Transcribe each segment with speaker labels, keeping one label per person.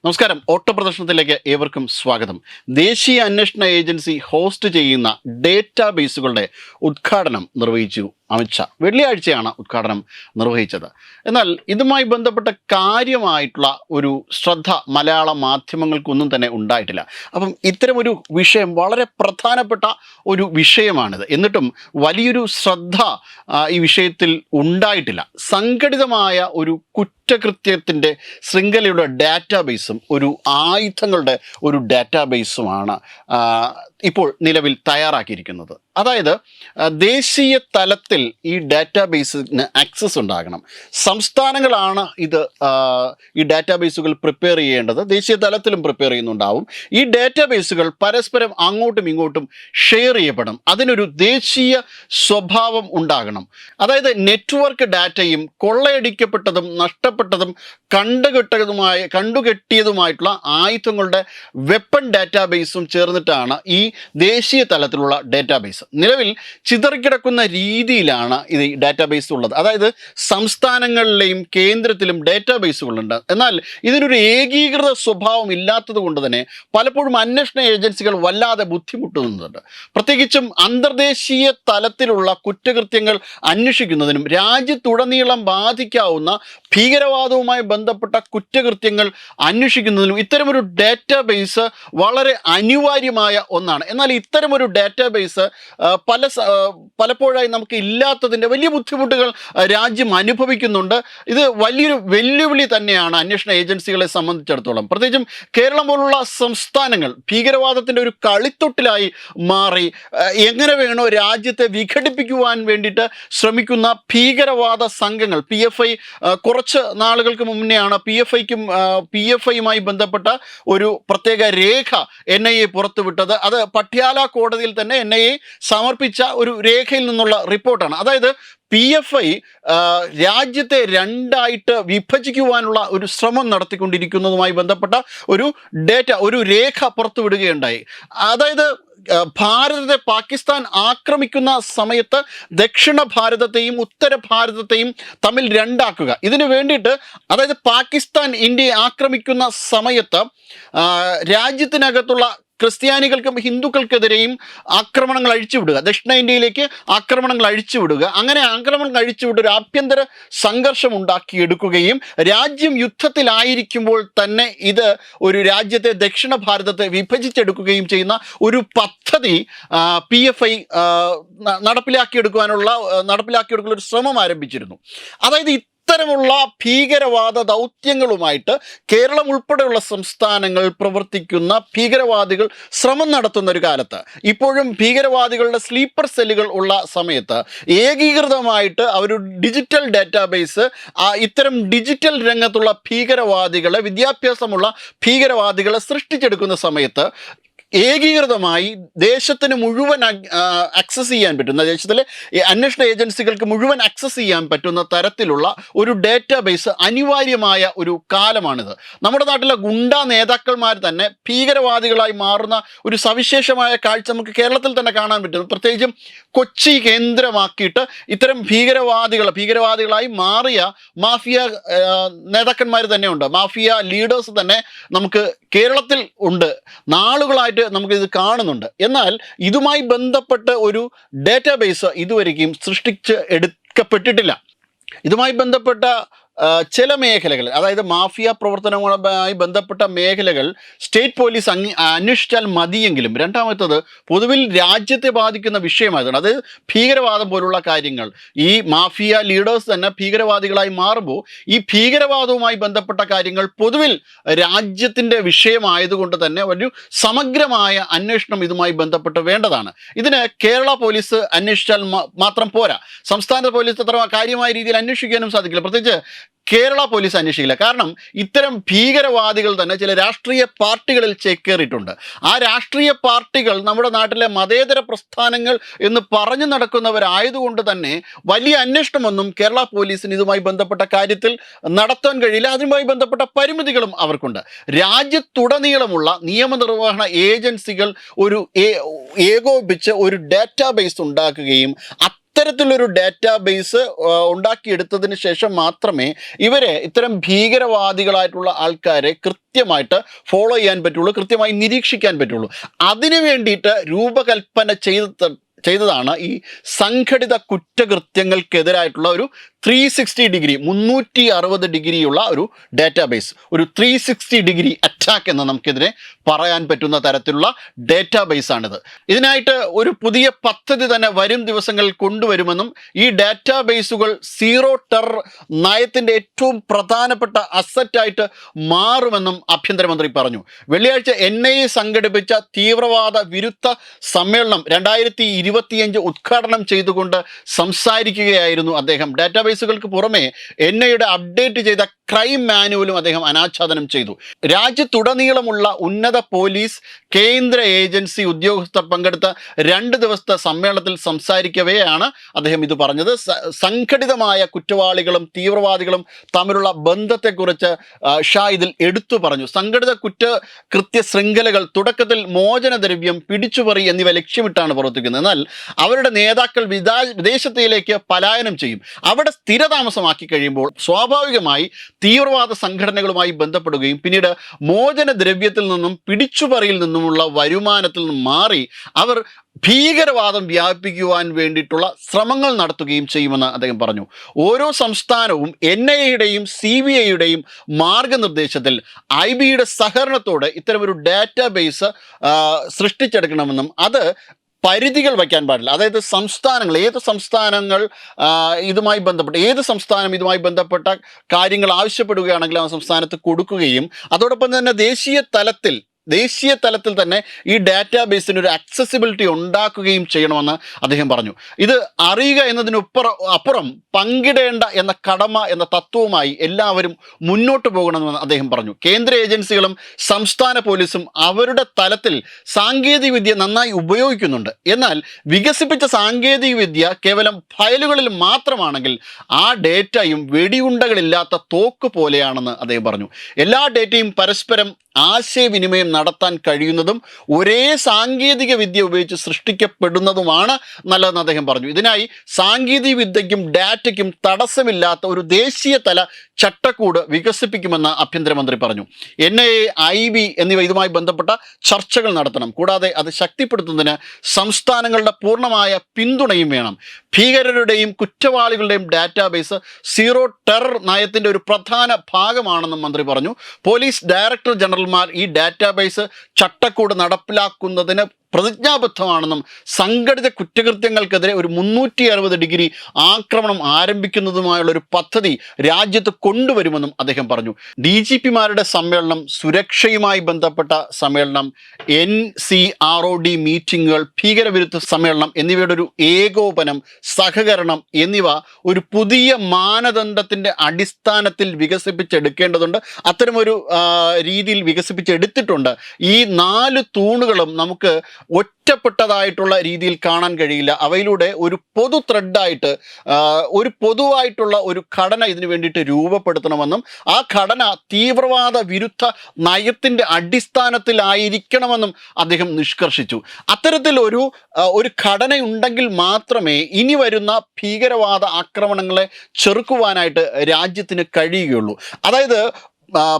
Speaker 1: നമസ്കാരം. ഓട്ടപ്രദർശനത്തിലേക്ക് ഏവർക്കും സ്വാഗതം. ദേശീയ അന്വേഷണ ഏജൻസി ഹോസ്റ്റ് ചെയ്യുന്ന ഡേറ്റാബേസുകളുടെ ഉദ്ഘാടനം നിർവഹിച്ചു അമിത്ഷാ. വെള്ളിയാഴ്ചയാണ് ഉദ്ഘാടനം നിർവഹിച്ചത്. എന്നാൽ ഇതുമായി ബന്ധപ്പെട്ട കാര്യമായിട്ടുള്ള ഒരു ശ്രദ്ധ മലയാള മാധ്യമങ്ങൾക്കൊന്നും തന്നെ ഉണ്ടായിട്ടില്ല. അപ്പം ഇത്തരമൊരു വിഷയം വളരെ പ്രധാനപ്പെട്ട ഒരു വിഷയമാണിത്. എന്നിട്ടും വലിയൊരു ശ്രദ്ധ ഈ വിഷയത്തിൽ ഉണ്ടായിട്ടില്ല. സംഘടിതമായ ഒരു കുറ്റകൃത്യത്തിൻ്റെ ശൃംഖലയുടെ ഡാറ്റാബേസും ഒരു ആയുധങ്ങളുടെ ഒരു ഡാറ്റാബേസുമാണ് ഇപ്പോൾ നിലവിൽ തയ്യാറാക്കിയിരിക്കുന്നത്. അതായത് ദേശീയ തലത്തിൽ ഈ ഡാറ്റാബേസിന് ആക്സസ് ഉണ്ടാകണം. സംസ്ഥാനങ്ങളാണ് ഈ ഡാറ്റാബേസുകൾ പ്രിപ്പയർ ചെയ്യേണ്ടത്. ദേശീയ തലത്തിലും പ്രിപ്പയർ ചെയ്യുന്നുണ്ടാവും. ഈ ഡാറ്റാബേസുകൾ പരസ്പരം അങ്ങോട്ടും ഇങ്ങോട്ടും ഷെയർ ചെയ്യപ്പെടും. അതിനൊരു ദേശീയ സ്വഭാവം ഉണ്ടാകണം. അതായത് നെറ്റ്വർക്ക് ഡാറ്റയും കൊള്ളയടിക്കപ്പെട്ടതും നഷ്ടപ്പെട്ടതും കണ്ടുകെട്ടിയതുമായിട്ടുള്ള ആയുധങ്ങളുടെ വെപ്പൺ ഡാറ്റാബേസും ചേർന്നിട്ടാണ് ഈ ദേശീയ തലത്തിലുള്ള ഡാറ്റാബേസ്. നിലവിൽ ചിതറിക്കിടക്കുന്ന രീതിയിലാണ് ഈ ഡാറ്റാബേസ് ഉള്ളത്. അതായത് സംസ്ഥാനങ്ങളിലെയും കേന്ദ്രത്തിലും ഡാറ്റാബേസുകളുണ്ട്. എന്നാൽ ഇതിനൊരു ഏകീകൃത സ്വഭാവം ഇല്ലാത്തത് കൊണ്ട് തന്നെ പലപ്പോഴും അന്വേഷണ ഏജൻസികൾ വല്ലാതെ ബുദ്ധിമുട്ടുന്നുണ്ട്. പ്രത്യേകിച്ചും അന്തർദേശീയ തലത്തിലുള്ള കുറ്റകൃത്യങ്ങൾ അന്വേഷിക്കുന്നതിനും രാജ്യത്തുടനീളം ബാധിക്കാവുന്ന ഭീകരവാദവുമായി ബന്ധപ്പെട്ട കുറ്റകൃത്യങ്ങൾ അന്വേഷിക്കുന്നതിനും ഇത്തരമൊരു ഡാറ്റാബേസ് വളരെ അനിവാര്യമായ ഒന്നാണ്. എന്നാൽ ഇത്തരമൊരു ഡാറ്റാബേസ് പലപ്പോഴായി നമുക്ക് ഇല്ലാത്തതിൻ്റെ വലിയ ബുദ്ധിമുട്ടുകൾ രാജ്യം അനുഭവിക്കുന്നുണ്ട്. ഇത് വലിയൊരു വെല്ലുവിളി തന്നെയാണ് അന്വേഷണ ഏജൻസികളെ സംബന്ധിച്ചിടത്തോളം. പ്രത്യേകിച്ചും കേരളം പോലുള്ള സംസ്ഥാനങ്ങൾ ഭീകരവാദത്തിൻ്റെ ഒരു കളിത്തൊട്ടിലായി മാറി എങ്ങനെ വേണോ രാജ്യത്തെ വിഘടിപ്പിക്കുവാൻ വേണ്ടിയിട്ട് ശ്രമിക്കുന്ന ഭീകരവാദ സംഘങ്ങൾ PFI കുറച്ച് നാളുകൾക്ക് മുന്നെയാണ് PFIയുമായി ബന്ധപ്പെട്ട ഒരു പ്രത്യേക രേഖ NIA പുറത്തുവിട്ടത്. അത് പട്യാല കോടതിയിൽ തന്നെ NIA സമർപ്പിച്ച ഒരു രേഖയിൽ നിന്നുള്ള റിപ്പോർട്ടാണ്. അതായത് PFI രാജ്യത്തെ രണ്ടായിട്ട് വിഭജിക്കുവാനുള്ള ഒരു ശ്രമം നടത്തിക്കൊണ്ടിരിക്കുന്നതുമായി ബന്ധപ്പെട്ട ഒരു രേഖ പുറത്തുവിടുകയുണ്ടായി. അതായത് ഭാരതത്തെ പാകിസ്ഥാൻ ആക്രമിക്കുന്ന സമയത്ത് ദക്ഷിണ ഭാരതത്തെയും ഉത്തര ഭാരതത്തെയും തമ്മിൽ രണ്ടാക്കുക. ഇതിനു വേണ്ടിയിട്ട് അതായത് പാകിസ്ഥാൻ ഇന്ത്യയെ ആക്രമിക്കുന്ന സമയത്ത് രാജ്യത്തിനകത്തുള്ള ക്രിസ്ത്യാനികൾക്കും ഹിന്ദുക്കൾക്കെതിരെയും ആക്രമണങ്ങൾ അഴിച്ചുവിടുക, ദക്ഷിണേന്ത്യയിലേക്ക് ആക്രമണങ്ങൾ അഴിച്ചുവിടുക. അങ്ങനെ ആക്രമണങ്ങൾ അഴിച്ചുവിട്ട് ഒരു ആഭ്യന്തര സംഘർഷം ഉണ്ടാക്കിയെടുക്കുകയും രാജ്യം യുദ്ധത്തിലായിരിക്കുമ്പോൾ തന്നെ ഇത് ഒരു രാജ്യത്തെ ദക്ഷിണ ഭാരതത്തെ വിഭജിച്ചെടുക്കുകയും ചെയ്യുന്ന ഒരു പദ്ധതി PFI നടപ്പിലാക്കിയെടുക്കാനുള്ള ഒരു ശ്രമം ആരംഭിച്ചിരുന്നു. അതായത് ഇത്തരമുള്ള ഭീകരവാദ ദൗത്യങ്ങളുമായിട്ട് കേരളം ഉൾപ്പെടെയുള്ള സംസ്ഥാനങ്ങൾ പ്രവർത്തിക്കുന്ന ഭീകരവാദികൾ ശ്രമം നടത്തുന്ന ഒരു കാലത്ത്, ഇപ്പോഴും ഭീകരവാദികളുടെ സ്ലീപ്പർ സെല്ലുകൾ ഉള്ള സമയത്ത് ഏകീകൃതമായിട്ട് അവരുടെ ഡിജിറ്റൽ ഡാറ്റാബേസ് ഇത്തരം ഡിജിറ്റൽ രംഗത്തുള്ള ഭീകരവാദികളെ, വിദ്യാഭ്യാസമുള്ള ഭീകരവാദികളെ സൃഷ്ടിച്ചെടുക്കുന്ന സമയത്ത് ഏകീകൃതമായി ദേശത്തിന് മുഴുവൻ ആക്സസ് ചെയ്യാൻ പറ്റുന്ന, ദേശത്തിലെ അന്വേഷണ ഏജൻസികൾക്ക് മുഴുവൻ ആക്സസ് ചെയ്യാൻ പറ്റുന്ന തരത്തിലുള്ള ഒരു ഡാറ്റാബേസ് അനിവാര്യമായ ഒരു കാലമാണിത്. നമ്മുടെ നാട്ടിലെ ഗുണ്ടാ നേതാക്കന്മാർ തന്നെ ഭീകരവാദികളായി മാറുന്ന ഒരു സവിശേഷമായ കാഴ്ച നമുക്ക് കേരളത്തിൽ തന്നെ കാണാൻ പറ്റും. പ്രത്യേകിച്ചും കൊച്ചി കേന്ദ്രമാക്കിയിട്ട് ഇത്തരം ഭീകരവാദികളായി മാറിയ മാഫിയ നേതാക്കന്മാർ തന്നെയുണ്ട്. മാഫിയ ലീഡേഴ്സ് തന്നെ നമുക്ക് കേരളത്തിൽ ഉണ്ട്. നാളുകളായിട്ട് നമുക്കിത് കാണുന്നുണ്ട്. എന്നാൽ ഇതുമായി ബന്ധപ്പെട്ട് ഒരു ഡാറ്റാബേസ് ഇതുവരെയും എടുക്കപ്പെട്ടിട്ടില്ല. ഇതുമായി ബന്ധപ്പെട്ട ചില മേഖലകൾ, അതായത് മാഫിയ പ്രവർത്തനങ്ങളുമായി ബന്ധപ്പെട്ട മേഖലകൾ സ്റ്റേറ്റ് പോലീസ് അന്വേഷിച്ചാൽ മതിയെങ്കിലും, രണ്ടാമത്തത് പൊതുവിൽ രാജ്യത്തെ ബാധിക്കുന്ന വിഷയമായതാണ്. അത് ഭീകരവാദം പോലുള്ള കാര്യങ്ങൾ. ഈ മാഫിയ ലീഡേഴ്സ് തന്നെ ഭീകരവാദികളായി മാറുമ്പോൾ ഈ ഭീകരവാദവുമായി ബന്ധപ്പെട്ട കാര്യങ്ങൾ പൊതുവിൽ രാജ്യത്തിൻ്റെ വിഷയമായതുകൊണ്ട് തന്നെ ഒരു സമഗ്രമായ അന്വേഷണം ഇതുമായി ബന്ധപ്പെട്ട് വേണ്ടതാണ്. ഇതിന് കേരള പോലീസ് അന്വേഷിച്ചാൽ മാത്രം പോരാ. സംസ്ഥാന പോലീസ് അത്ര കാര്യമായ രീതിയിൽ അന്വേഷിക്കാനും സാധിക്കില്ല. പ്രത്യേകിച്ച് കേരള പോലീസ് അന്വേഷിക്കില്ല. കാരണം ഇത്തരം ഭീകരവാദികൾ തന്നെ ചില രാഷ്ട്രീയ പാർട്ടികളിൽ ചേക്കേറിയിട്ടുണ്ട്. ആ രാഷ്ട്രീയ പാർട്ടികൾ നമ്മുടെ നാട്ടിലെ മതേതര പ്രസ്ഥാനങ്ങൾ എന്ന് പറഞ്ഞു നടക്കുന്നവരായതുകൊണ്ട് തന്നെ വലിയ അന്വേഷണമൊന്നും കേരള പോലീസിന് ഇതുമായി ബന്ധപ്പെട്ട കാര്യത്തിൽ നടത്താൻ കഴിയില്ല. അതുമായി ബന്ധപ്പെട്ട പരിമിതികളും അവർക്കുണ്ട്. രാജ്യത്തുടനീളമുള്ള നിയമനിർവഹണ ഏജൻസികൾ ഏകോപിപ്പിച്ച് ഒരു ഡാറ്റാബേസ് ഉണ്ടാക്കുകയും ഇത്തരത്തിലൊരു ഡാറ്റാബേസ് ഉണ്ടാക്കിയെടുത്തതിന് ശേഷം മാത്രമേ ഇവരെ ഇത്തരം ഭീകരവാദികളായിട്ടുള്ള ആൾക്കാരെ കൃത്യമായിട്ട് ഫോളോ ചെയ്യാൻ പറ്റുള്ളൂ, കൃത്യമായി നിരീക്ഷിക്കാൻ പറ്റുള്ളൂ. അതിനു വേണ്ടിയിട്ട് രൂപകൽപ്പന ചെയ്തതാണ് ഈ സംഘടിത കുറ്റകൃത്യങ്ങൾക്കെതിരായിട്ടുള്ള ഒരു 360 ഡിഗ്രി 360 ഡിഗ്രിയുള്ള ഒരു ഡാറ്റാബേസ്, ഒരു 360 ഡിഗ്രി അറ്റാക്ക് എന്ന് നമുക്കിതിനെ പറയാൻ പറ്റുന്ന തരത്തിലുള്ള ഡാറ്റാബേസാണിത്. ഇതിനായിട്ട് ഒരു പുതിയ പദ്ധതി തന്നെ വരും ദിവസങ്ങളിൽ കൊണ്ടുവരുമെന്നും ഈ ഡാറ്റാബേസുകൾ സീറോ ടെറർ നയത്തിൻ്റെ ഏറ്റവും പ്രധാനപ്പെട്ട അസറ്റായിട്ട് മാറുമെന്നും ആഭ്യന്തരമന്ത്രി പറഞ്ഞു. വെള്ളിയാഴ്ച NIA സംഘടിപ്പിച്ച തീവ്രവാദ വിരുദ്ധ സമ്മേളനം 2025 ഉദ്ഘാടനം ചെയ്തുകൊണ്ട് സംസാരിക്കുകയായിരുന്നു അദ്ദേഹം. ഡാറ്റാബേസുകൾക്ക് പുറമെ NIAയുടെ അപ്ഡേറ്റ് ചെയ്ത ക്രൈം മാനുവലും അദ്ദേഹം അനാച്ഛാദനം ചെയ്തു. രാജ്യത്തുടനീളമുള്ള ഉന്നത പോലീസ്, കേന്ദ്ര ഏജൻസി ഉദ്യോഗസ്ഥർ പങ്കെടുത്ത 2 ദിവസത്തെ സമ്മേളനത്തിൽ സംസാരിക്കവെയാണ് അദ്ദേഹം ഇത് പറഞ്ഞത്. സംഘടിതമായ കുറ്റവാളികളും തീവ്രവാദികളും തമ്മിലുള്ള ബന്ധത്തെക്കുറിച്ച് ഷാ ഇതിൽ എടുത്തു പറഞ്ഞു. സംഘടിത കുറ്റകൃത്യ ശൃംഖലകൾ തുടക്കത്തിൽ മോചനദ്രവ്യം, പിടിച്ചുപറി എന്നിവ ലക്ഷ്യമിട്ടാണ് പ്രവർത്തിക്കുന്നത്. എന്നാൽ അവരുടെ നേതാക്കൾ വിദേശത്തിലേക്ക് പലായനം ചെയ്യും. അവിടെ സ്ഥിരതാമസമാക്കി കഴിയുമ്പോൾ സ്വാഭാവികമായി തീവ്രവാദ സംഘടനകളുമായി ബന്ധപ്പെടുകയും പിന്നീട് മോചനദ്രവ്യത്തിൽ നിന്നും പിടിച്ചുപറിയിൽ നിന്നുമുള്ള വരുമാനത്തിൽ നിന്നും മാറി അവർ ഭീകരവാദം വ്യാപിപ്പിക്കുവാൻ വേണ്ടിയിട്ടുള്ള ശ്രമങ്ങൾ നടത്തുകയും ചെയ്യുമെന്ന് അദ്ദേഹം പറഞ്ഞു. ഓരോ സംസ്ഥാനവും NIAയുടെയും CBIയുടെയും മാർഗനിർദ്ദേശത്തിൽ IBയുടെ സഹകരണത്തോടെ ഇത്തരമൊരു ഡാറ്റാബേസ് സൃഷ്ടിച്ചെടുക്കണമെന്നും അത് പരിധികൾ വയ്ക്കാൻ പാടില്ല. അതായത് ഏത് സംസ്ഥാനം ഇതുമായി ബന്ധപ്പെട്ട കാര്യങ്ങൾ ആവശ്യപ്പെടുകയാണെങ്കിൽ ആ സംസ്ഥാനത്ത് കൊടുക്കുകയും അതോടൊപ്പം തന്നെ ദേശീയ തലത്തിൽ തന്നെ ഈ ഡാറ്റാബേസിന് ഒരു അക്സസിബിലിറ്റി ഉണ്ടാക്കുകയും ചെയ്യണമെന്ന് അദ്ദേഹം പറഞ്ഞു. ഇത് അറിയുക എന്നതിനപ്പുറം പങ്കിടേണ്ട എന്ന കടമ എന്ന തത്വവുമായി എല്ലാവരും മുന്നോട്ട് പോകണമെന്ന് അദ്ദേഹം പറഞ്ഞു. കേന്ദ്ര ഏജൻസികളും സംസ്ഥാന പോലീസും അവരുടെ തലത്തിൽ സാങ്കേതികവിദ്യ നന്നായി ഉപയോഗിക്കുന്നുണ്ട്. എന്നാൽ വികസിപ്പിച്ച സാങ്കേതികവിദ്യ കേവലം ഫയലുകളിൽ മാത്രമാണെങ്കിൽ ആ ഡേറ്റയും വെടിയുണ്ടകളില്ലാത്ത തോക്ക് പോലെയാണെന്ന് അദ്ദേഹം പറഞ്ഞു. എല്ലാ ഡേറ്റയും പരസ്പരം ആശയവിനിമയം നടത്താൻ കഴിയുന്നതും ഒരേ സാങ്കേതിക വിദ്യ ഉപയോഗിച്ച് സൃഷ്ടിക്കപ്പെടുന്നതുമാണ് നല്ലതെന്ന് അദ്ദേഹം പറഞ്ഞു. ഇതിനായി സാങ്കേതിക വിദ്യയ്ക്കും ഡാറ്റയ്ക്കും തടസ്സമില്ലാത്ത ഒരു ദേശീയ തല ചട്ടക്കൂട് വികസിപ്പിക്കുമെന്ന് ആഭ്യന്തരമന്ത്രി പറഞ്ഞു. NIA, IB എന്നിവ ഇതുമായി ബന്ധപ്പെട്ട ചർച്ചകൾ നടത്തണം. കൂടാതെ അത് ശക്തിപ്പെടുത്തുന്നതിന് സംസ്ഥാനങ്ങളുടെ പൂർണ്ണമായ പിന്തുണയും വേണം. ഭീകരരുടെയും കുറ്റവാളികളുടെയും ഡാറ്റാബേസ് സീറോ ടെറർ നയത്തിൻ്റെ ഒരു പ്രധാന ഭാഗമാണെന്നും മന്ത്രി പറഞ്ഞു. പോലീസ് ഡയറക്ടർ ജനറൽമാർ ഈ ഡാറ്റാബേസ് ചട്ടക്കൂട് നടപ്പിലാക്കുന്നതിന് പ്രതിജ്ഞാബദ്ധമാണെന്നും സംഘടിത കുറ്റകൃത്യങ്ങൾക്കെതിരെ ഒരു 360 ഡിഗ്രി ആക്രമണം ആരംഭിക്കുന്നതുമായുള്ള ഒരു പദ്ധതി രാജ്യത്ത് കൊണ്ടുവരുമെന്നും അദ്ദേഹം പറഞ്ഞു. DGPമാരുടെ സമ്മേളനം, സുരക്ഷയുമായി ബന്ധപ്പെട്ട സമ്മേളനം, NCROD മീറ്റിങ്ങുകൾ, ഭീകരവിരുദ്ധ സമ്മേളനം എന്നിവയുടെ ഒരു ഏകോപനം, സഹകരണം എന്നിവ ഒരു പുതിയ മാനദണ്ഡത്തിൻ്റെ അടിസ്ഥാനത്തിൽ വികസിപ്പിച്ചെടുക്കേണ്ടതുണ്ട്. അത്തരമൊരു രീതിയിൽ വികസിപ്പിച്ചെടുത്തിട്ടുണ്ട്. ഈ 4 തൂണുകളും നമുക്ക് ഒറ്റപ്പെട്ടതായിട്ടുള്ള രീതിയിൽ കാണാൻ കഴിയില്ല. അവയിലൂടെ ഒരു പൊതു ത്രെഡായിട്ട് ഒരു പൊതുവായിട്ടുള്ള ഒരു ഘടന ഇതിനു വേണ്ടിയിട്ട് രൂപപ്പെടുത്തണമെന്നും ആ ഘടന തീവ്രവാദ വിരുദ്ധ നയത്തിൻ്റെ അടിസ്ഥാനത്തിലായിരിക്കണമെന്നും അദ്ദേഹം നിഷ്കർഷിച്ചു. അത്തരത്തിൽ ഒരു ഘടനയുണ്ടെങ്കിൽ മാത്രമേ ഇനി വരുന്ന ഭീകരവാദ ആക്രമണങ്ങളെ ചെറുക്കുവാനായിട്ട് രാജ്യത്തിന് കഴിയുകയുള്ളൂ. അതായത്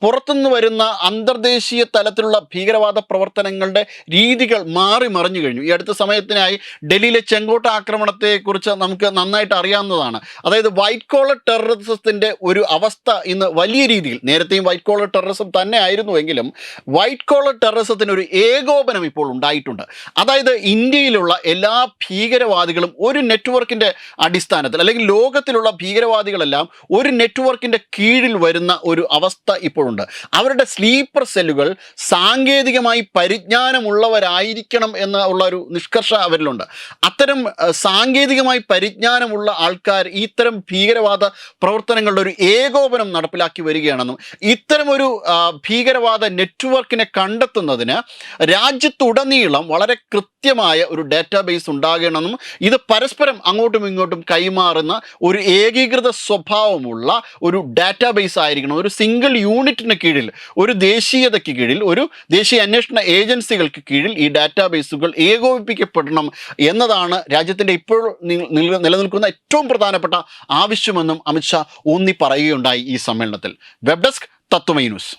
Speaker 1: പുറത്തുനിന്ന് വരുന്ന അന്തർദേശീയ തലത്തിലുള്ള ഭീകരവാദ പ്രവർത്തനങ്ങളുടെ രീതികൾ മാറി മറിഞ്ഞു കഴിഞ്ഞു. ഈ അടുത്ത സമയത്തിനായി ഡൽഹിയിലെ ചെങ്കോട്ട ആക്രമണത്തെക്കുറിച്ച് നമുക്ക് നന്നായിട്ട് അറിയാവുന്നതാണ്. അതായത് വൈറ്റ് കോളർ ടെററിസത്തിൻ്റെ ഒരു അവസ്ഥ ഇന്ന് വലിയ രീതിയിൽ, നേരത്തെയും വൈറ്റ് കോളർ ടെററിസം തന്നെ ആയിരുന്നുവെങ്കിലും വൈറ്റ് കോളർ ടെററിസത്തിന് ഒരു ഏകോപനം ഇപ്പോൾ ഉണ്ടായിട്ടുണ്ട്. അതായത് ഇന്ത്യയിലുള്ള എല്ലാ ഭീകരവാദികളും ഒരു നെറ്റ്വർക്കിൻ്റെ അടിസ്ഥാനത്തിൽ, അല്ലെങ്കിൽ ലോകത്തിലുള്ള ഭീകരവാദികളെല്ലാം ഒരു നെറ്റ്വർക്കിൻ്റെ കീഴിൽ വരുന്ന ഒരു അവസ്ഥ ഇപ്പോഴുണ്ട്. അവരുടെ സ്ലീപ്പർ സെല്ലുകൾ സാങ്കേതികമായി പരിജ്ഞാനമുള്ളവരായിരിക്കണം എന്നുള്ള ഒരു നിഷ്കർഷ അവരിലുണ്ട്. അത്തരം സാങ്കേതികമായി പരിജ്ഞാനമുള്ള ആൾക്കാർ ഇത്തരം ഭീകരവാദ പ്രവർത്തനങ്ങളുടെ ഒരു ഏകോപനം നടപ്പിലാക്കി വരികയാണെന്നും ഇത്തരമൊരു ഭീകരവാദ നെറ്റ്വർക്കിനെ കണ്ടെത്തുന്നതിന് രാജ്യത്തുടനീളം വളരെ കൃത്യമായ ഒരു ഡാറ്റാബേസ് ഉണ്ടാകണമെന്നും ഇത് പരസ്പരം അങ്ങോട്ടും ഇങ്ങോട്ടും കൈമാറുന്ന ഒരു ഏകീകൃത സ്വഭാവമുള്ള ഒരു ഡാറ്റാബേസ് ആയിരിക്കണം, ഒരു സിംഗിൾ യൂണിറ്റിന് കീഴിൽ, ഒരു ദേശീയതയ്ക്ക് കീഴിൽ, ഒരു ദേശീയ അന്വേഷണ ഏജൻസികൾക്ക് കീഴിൽ ഈ ഡാറ്റാബേസുകൾ ഏകോപിപ്പിക്കപ്പെടണം എന്നതാണ് രാജ്യത്തിൻ്റെ ഇപ്പോൾ നിലനിൽക്കുന്ന ഏറ്റവും പ്രധാനപ്പെട്ട ആവശ്യമെന്നും അമിത്ഷാ ഊന്നി പറയുകയുണ്ടായി ഈ സമ്മേളനത്തിൽ. വെബ് ഡെസ്ക് തത്വമൈ ന്യൂസ്.